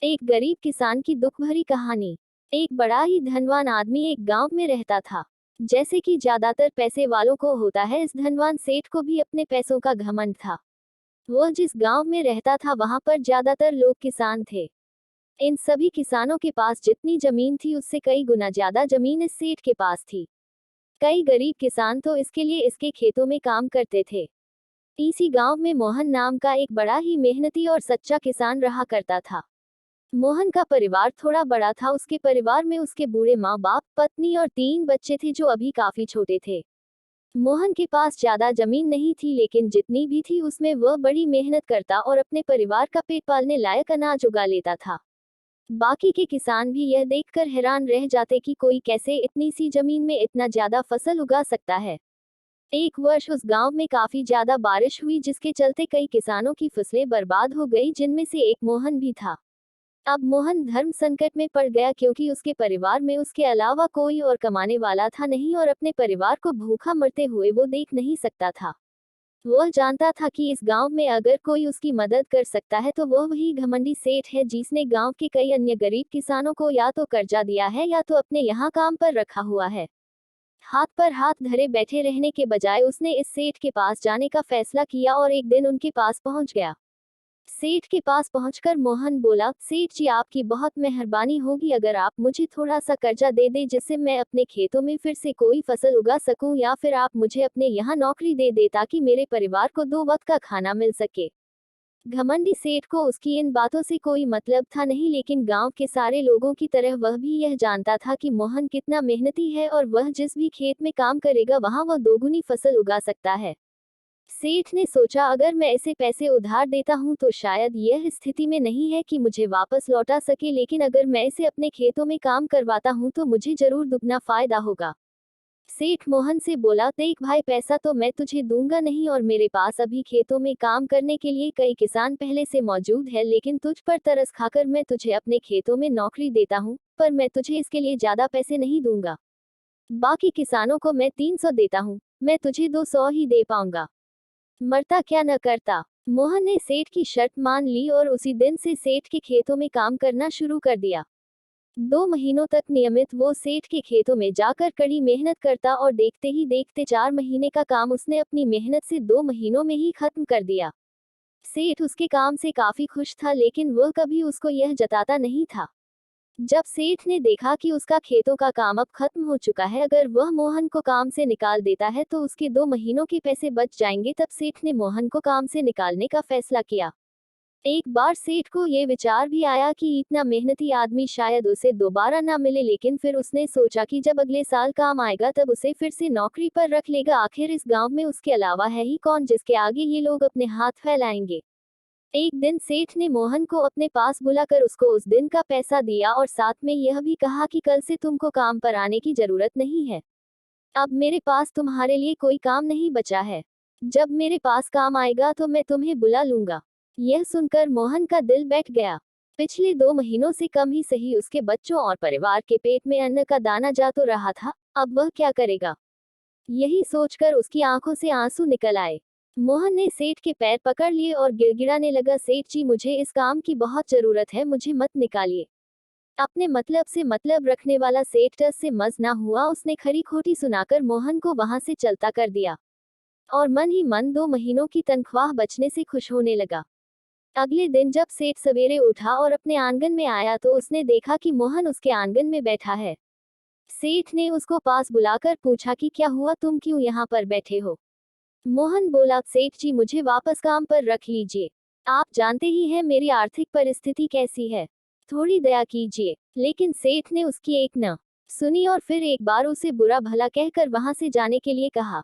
एक गरीब किसान की दुख भरी कहानी। एक बड़ा ही धनवान आदमी एक गांव में रहता था। जैसे कि ज्यादातर पैसे वालों को होता है, इस धनवान सेठ को भी अपने पैसों का घमंड था। वो जिस गांव में रहता था वहां पर ज्यादातर लोग किसान थे। इन सभी किसानों के पास जितनी जमीन थी उससे कई गुना ज्यादा जमीन इस सेठ के पास थी। कई गरीब किसान तो इसके लिए इसके खेतों में काम करते थे। इसी गांव में मोहन नाम का एक बड़ा ही मेहनती और सच्चा किसान रहा करता था। मोहन का परिवार थोड़ा बड़ा था। उसके परिवार में उसके बूढ़े माँ बाप, पत्नी और 3 बच्चे थे जो अभी काफी छोटे थे। मोहन के पास ज्यादा जमीन नहीं थी, लेकिन जितनी भी थी उसमें वह बड़ी मेहनत करता और अपने परिवार का पेट पालने लायक अनाज उगा लेता था। बाकी के किसान भी यह देखकर हैरान रह जाते कि कोई कैसे इतनी सी जमीन में इतना ज्यादा फसल उगा सकता है। एक वर्ष उस गांव में काफी ज्यादा बारिश हुई, जिसके चलते कई किसानों की फसलें बर्बाद हो गई, जिनमें से एक मोहन भी था। अब मोहन धर्म संकट में पड़ गया, क्योंकि उसके परिवार में उसके अलावा कोई और कमाने वाला था नहीं और अपने परिवार को भूखा मरते हुए वो देख नहीं सकता था। वह जानता था कि इस गांव में अगर कोई उसकी मदद कर सकता है तो वह वही घमंडी सेठ है, जिसने गांव के कई अन्य गरीब किसानों को या तो कर्जा दिया है या तो अपने यहाँ काम पर रखा हुआ है। हाथ पर हाथ धरे बैठे रहने के बजाय उसने इस सेठ के पास जाने का फैसला किया और एक दिन उनके पास पहुंच गया। सेठ के पास पहुंचकर मोहन बोला, सेठ जी, आपकी बहुत मेहरबानी होगी अगर आप मुझे थोड़ा सा कर्जा दे दे, जिससे मैं अपने खेतों में फिर से कोई फसल उगा सकूं, या फिर आप मुझे अपने यहाँ नौकरी दे दे ताकि मेरे परिवार को 2 वक्त का खाना मिल सके। घमंडी सेठ को उसकी इन बातों से कोई मतलब था नहीं, लेकिन गांव के सारे लोगों की तरह वह भी यह जानता था कि मोहन कितना मेहनती है और वह जिस भी खेत में काम करेगा वहां वह दोगुनी फसल उगा सकता है। सेठ ने सोचा, अगर मैं इसे पैसे उधार देता हूं तो शायद यह स्थिति में नहीं है कि मुझे वापस लौटा सके, लेकिन अगर मैं इसे अपने खेतों में काम करवाता हूं तो मुझे जरूर दुगना फायदा होगा। सेठ मोहन से बोला, देख भाई, पैसा तो मैं तुझे दूंगा नहीं और मेरे पास अभी खेतों में काम करने के लिए कई किसान पहले से मौजूद है, लेकिन तुझ पर तरस खाकर मैं तुझे अपने खेतों में नौकरी देता हूँ, पर मैं तुझे इसके लिए ज्यादा पैसे नहीं दूंगा। बाकी किसानों को मैं 300 देता हूँ, मैं तुझे 200 ही दे पाऊंगा। मरता क्या न करता। मोहन ने सेठ की शर्त मान ली और उसी दिन से सेठ के खेतों में काम करना शुरू कर दिया। 2 महीनों तक नियमित वो सेठ के खेतों में जाकर कड़ी मेहनत करता और देखते ही देखते 4 महीने का काम उसने अपनी मेहनत से 2 महीनों में ही खत्म कर दिया। सेठ उसके काम से काफी खुश था, लेकिन वह कभी उसको यह जताता नहीं था। जब सेठ ने देखा कि उसका खेतों का काम अब खत्म हो चुका है, अगर वह मोहन को काम से निकाल देता है तो उसके 2 महीनों के पैसे बच जाएंगे, तब सेठ ने मोहन को काम से निकालने का फैसला किया। एक बार सेठ को ये विचार भी आया कि इतना मेहनती आदमी शायद उसे दोबारा ना मिले, लेकिन फिर उसने सोचा कि जब अगले साल काम आएगा तब उसे फिर से नौकरी पर रख लेगा। आखिर इस गांव में उसके अलावा है ही कौन जिसके आगे ये लोग अपने हाथ फैलाएंगे। एक दिन सेठ ने मोहन को अपने पास बुलाकर उसको उस दिन का पैसा दिया और साथ में यह भी कहा कि कल से तुमको काम पर आने की जरूरत नहीं है। अब मेरे पास तुम्हारे लिए कोई काम नहीं बचा है। जब मेरे पास काम आएगा तो मैं तुम्हें बुला लूंगा। यह सुनकर मोहन का दिल बैठ गया। पिछले 2 महीनों से कम ही सही उसके बच्चों और परिवार के पेट में अन्न का दाना जा तो रहा था, अब वह क्या करेगा। यही सोचकर उसकी आंखों से आंसू निकल आए। मोहन ने सेठ के पैर पकड़ लिए और गिड़गिड़ाने लगा, सेठ जी, मुझे इस काम की बहुत जरूरत है, मुझे मत निकालिए। अपने मतलब से मतलब रखने वाला सेठ टस से मज ना हुआ। उसने खरी खोटी सुनाकर मोहन को वहां से चलता कर दिया और मन ही मन 2 महीनों की तनख्वाह बचने से खुश होने लगा। अगले दिन जब सेठ सवेरे उठा और अपने आंगन में आया तो उसने देखा कि मोहन उसके आंगन में बैठा है। सेठ ने उसको पास बुलाकर पूछा कि क्या हुआ, तुम क्यों यहाँ पर बैठे हो। मोहन बोला, सेठ जी, मुझे वापस काम पर रख लीजिए। आप जानते ही हैं मेरी आर्थिक परिस्थिति कैसी है, थोड़ी दया कीजिए। लेकिन सेठ ने उसकी एक न सुनी और फिर एक बार उसे बुरा भला कहकर वहां से जाने के लिए कहा।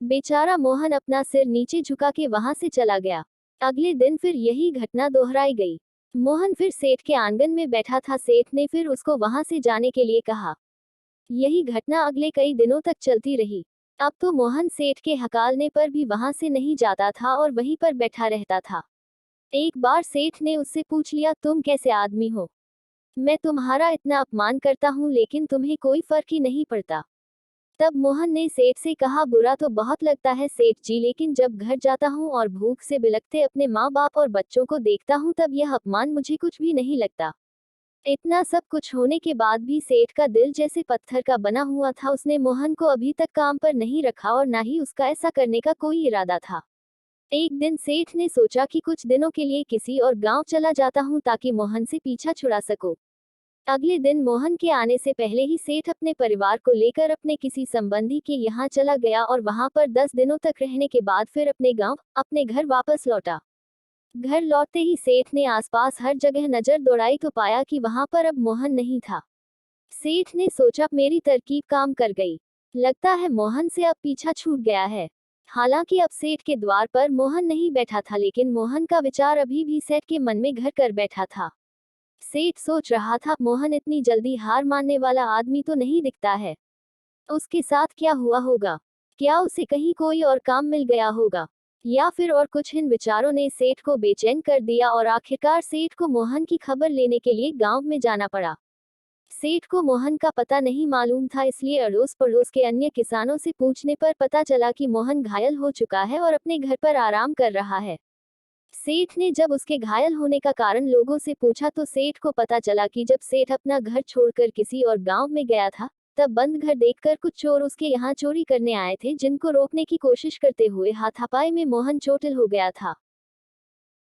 बेचारा मोहन अपना सिर नीचे झुका के वहां से चला गया। अगले दिन फिर यही घटना दोहराई गई। मोहन फिर सेठ के आंगन में बैठा था। सेठ ने फिर उसको वहां से जाने के लिए कहा। यही घटना अगले कई दिनों तक चलती रही। अब तो मोहन सेठ के हकालने पर भी वहां से नहीं जाता था और वहीं पर बैठा रहता था। एक बार सेठ ने उससे पूछ लिया, तुम कैसे आदमी हो, मैं तुम्हारा इतना अपमान करता हूँ लेकिन तुम्हें कोई फर्क ही नहीं पड़ता। तब मोहन ने सेठ से कहा, बुरा तो बहुत लगता है सेठ जी, लेकिन जब घर जाता हूँ और भूख से बिलखते अपने माँ बाप और बच्चों को देखता हूँ तब यह अपमान मुझे कुछ भी नहीं लगता। इतना सब कुछ होने के बाद भी सेठ का दिल जैसे पत्थर का बना हुआ था। उसने मोहन को अभी तक काम पर नहीं रखा और ना ही उसका ऐसा करने का कोई इरादा था। एक दिन सेठ ने सोचा कि कुछ दिनों के लिए किसी और गांव चला जाता हूँ ताकि मोहन से पीछा छुड़ा सकूं। अगले दिन मोहन के आने से पहले ही सेठ अपने परिवार को लेकर अपने किसी संबंधी के यहाँ चला गया और वहां पर 10 दिनों तक रहने के बाद फिर अपने गांव, अपने घर वापस लौटा। घर लौटते ही सेठ ने आसपास हर जगह नजर दौड़ाई तो पाया कि वहां पर अब मोहन नहीं था। सेठ ने सोचा, मेरी तरकीब काम कर गई। लगता है मोहन से अब पीछा छूट गया है। हालांकि अब सेठ के द्वार पर मोहन नहीं बैठा था, लेकिन मोहन का विचार अभी भी सेठ के मन में घर कर बैठा था। सेठ सोच रहा था, मोहन इतनी जल्दी हार मानने वाला आदमी तो नहीं दिखता है। उसके साथ क्या हुआ होगा? क्या उसे कहीं कोई और काम मिल गया होगा, या फिर और कुछ? इन विचारों ने सेठ को बेचैन कर दिया और आखिरकार सेठ को मोहन की खबर लेने के लिए गांव में जाना पड़ा। सेठ को मोहन का पता नहीं मालूम था, इसलिए अड़ोस पड़ोस के अन्य किसानों से पूछने पर पता चला कि मोहन घायल हो चुका है और अपने घर पर आराम कर रहा है। सेठ ने जब उसके घायल होने का कारण लोगों से पूछा तो सेठ को पता चला कि जब सेठ अपना घर छोड़कर किसी और गांव में गया था, तब बंद घर देखकर कुछ चोर उसके यहाँ चोरी करने आए थे, जिनको रोकने की कोशिश करते हुए हाथापाई में मोहन चोटिल हो गया था।